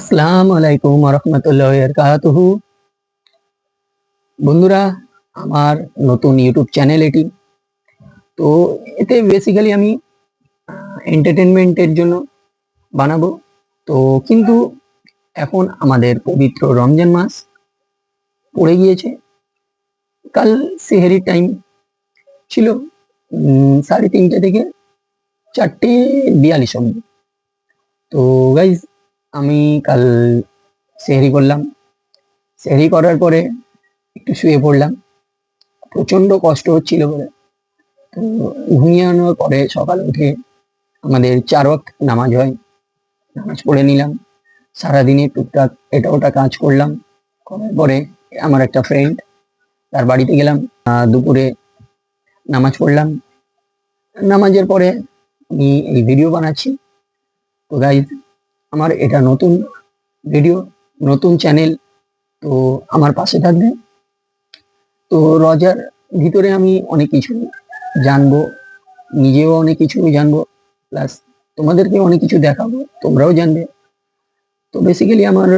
আসসালামু আলাইকুম রহমতুল্লাহ বারাকাতুহু। বন্ধুরা, আমার নতুন ইউটিউব চ্যানেল এটি। তো এতে বেসিক্যালি আমি এন্টারটেনমেন্টের জন্য বানাবো। তো কিন্তু এখন আমাদের পবিত্র রমজান মাস পড়ে গিয়েছে। কাল সেহেরির টাইম ছিল 3:30 থেকে 4:42 অব্দি। তো গাইজ, আমি কাল সেহরি করলাম। সেহরি করার পরে একটু শুয়ে পড়লাম, প্রচন্ড কষ্ট হচ্ছিল বলে। তো ঘুমিয়ে আনার পরে সকালে উঠে আমাদের 4 ওয়াক্ত নামাজ হয়, নামাজ পড়ে নিলাম। সারাদিনে টুকটাক এটা ওটা কাজ করলাম। করার পরে আমার একটা ফ্রেন্ড, তার বাড়িতে গেলাম। দুপুরে নামাজ পড়লাম। নামাজের পরে আমি এই ভিডিও বানাচ্ছি। তো গাইজ, আমার এটা নতুন ভিডিও, নতুন চ্যানেল। তো আমার পাশে থাকবে। তো রোজার ভিতরে আমি অনেক কিছু জানবো, নিজেও অনেক কিছু জানবো, প্লাস তোমাদেরকে অনেক কিছু দেখাবো, তোমরাও জানবে। তো বেসিক্যালি আমার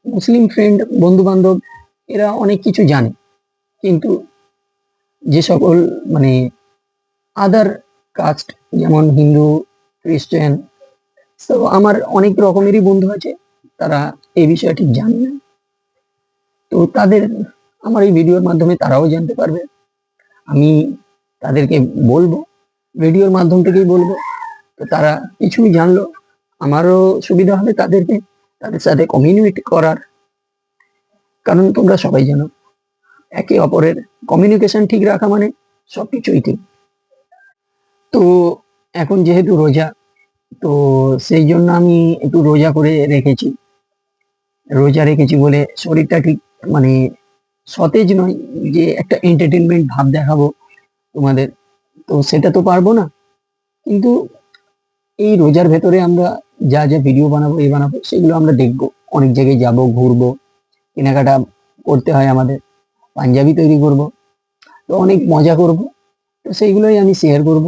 মুসলিম ফ্রেন্ড, বন্ধু বান্ধব, এরা অনেক কিছু জানে, কিন্তু যে সকল মানে আদার কাস্ট, যেমন হিন্দু, খ্রিস্টান, তো আমার অনেক রকমেরই বন্ধু আছে, তারা এই বিষয়ে ঠিক জানে না। তো তাদের আমার এই ভিডিওর মাধ্যমে তারাও জানতে পারবে। আমি তাদেরকে বলবো, ভিডিওর মাধ্যম থেকেই বলবো। তো তারা কিছুই জানলো, আমারও সুবিধা হবে তাদেরকে, তাদের সাথে কমিউনিকেট করার। কারণ তোমরা সবাই জানো, একে অপরের কমিউনিকেশন ঠিক রাখা মানে সবকিছুই ঠিক। তো এখন যেহেতু রোজা, তো সেই জন্য আমি একটু রোজা করে রেখেছি। রোজা রেখেছি বলে শরীরটা ঠিক মানে সতেজ নয়, যে একটা এন্টারটেনমেন্ট ভাব দেখাবো তোমাদের, তো সেটা তো পারবো না। কিন্তু এই রোজার ভেতরে আমরা যা যা ভিডিও বানাবো, বানাবো, সেগুলো আমরা দেখবো। অনেক জায়গায় যাব, ঘুরবো, কেনাকাটা করতে হয় আমাদের, পাঞ্জাবি তৈরি করব, তো অনেক মজা করব। তো সেইগুলোই আমি শেয়ার করব।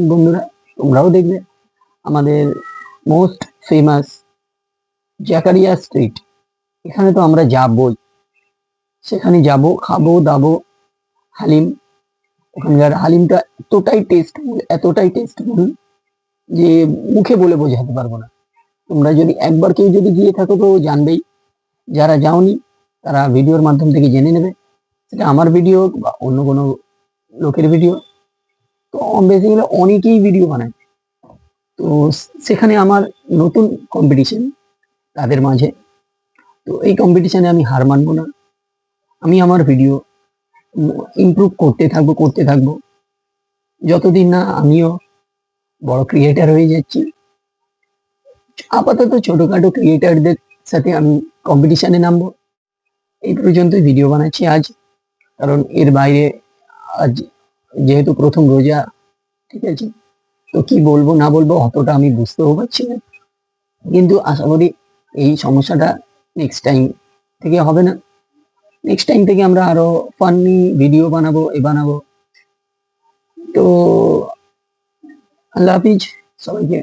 বন্ধুরা, তোমরাও দেখবে। আমাদের মোস্ট ফেমাস জাকারিয়া স্ট্রিট, এখানে তো আমরা যাবই। সেখানে যাব, খাবো দাবো হালিম। ওখানকার হালিমটা এতটাই টেস্টফুল যে মুখে বলে বোঝাতে পারবো না। তোমরা যদি একবার কেউ যদি গিয়ে থাকো তো জানবেই, যারা যাওনি তারা ভিডিওর মাধ্যম থেকে জেনে নেবে। সেটা আমার ভিডিও বা অন্য কোনো লোকের ভিডিও। তো বেসিক্যালি অনেকেই ভিডিও বানায়। তো সেখানে আমার নতুন কম্পিটিশন তাদের মাঝে। তো এই কম্পিটিশনে আমি হার মানবো না। আমি আমার ভিডিও ইমপ্রুভ করতে থাকবো যতদিন না আমিও বড় ক্রিয়েটার হয়ে যাচ্ছি। আপাতত ছোটখাটো ক্রিয়েটারদের সাথে আমি কম্পিটিশনে নামবো। এই পর্যন্তই ভিডিও বানাচ্ছি আজ, কারণ এর বাইরে আজ যেহেতু প্রথম রোজা, ঠিক আছে, তো কি বলবো না বলবো অতটা আমি বুঝতেও পারছি না। কিন্তু আশা করি এই সমস্যাটা নেক্সট টাইম থেকে হবে না। নেক্সট টাইম থেকে আমরা আরো ফানি ভিডিও বানাবো। তো আল্লাহ হাফিজ সবাইকে।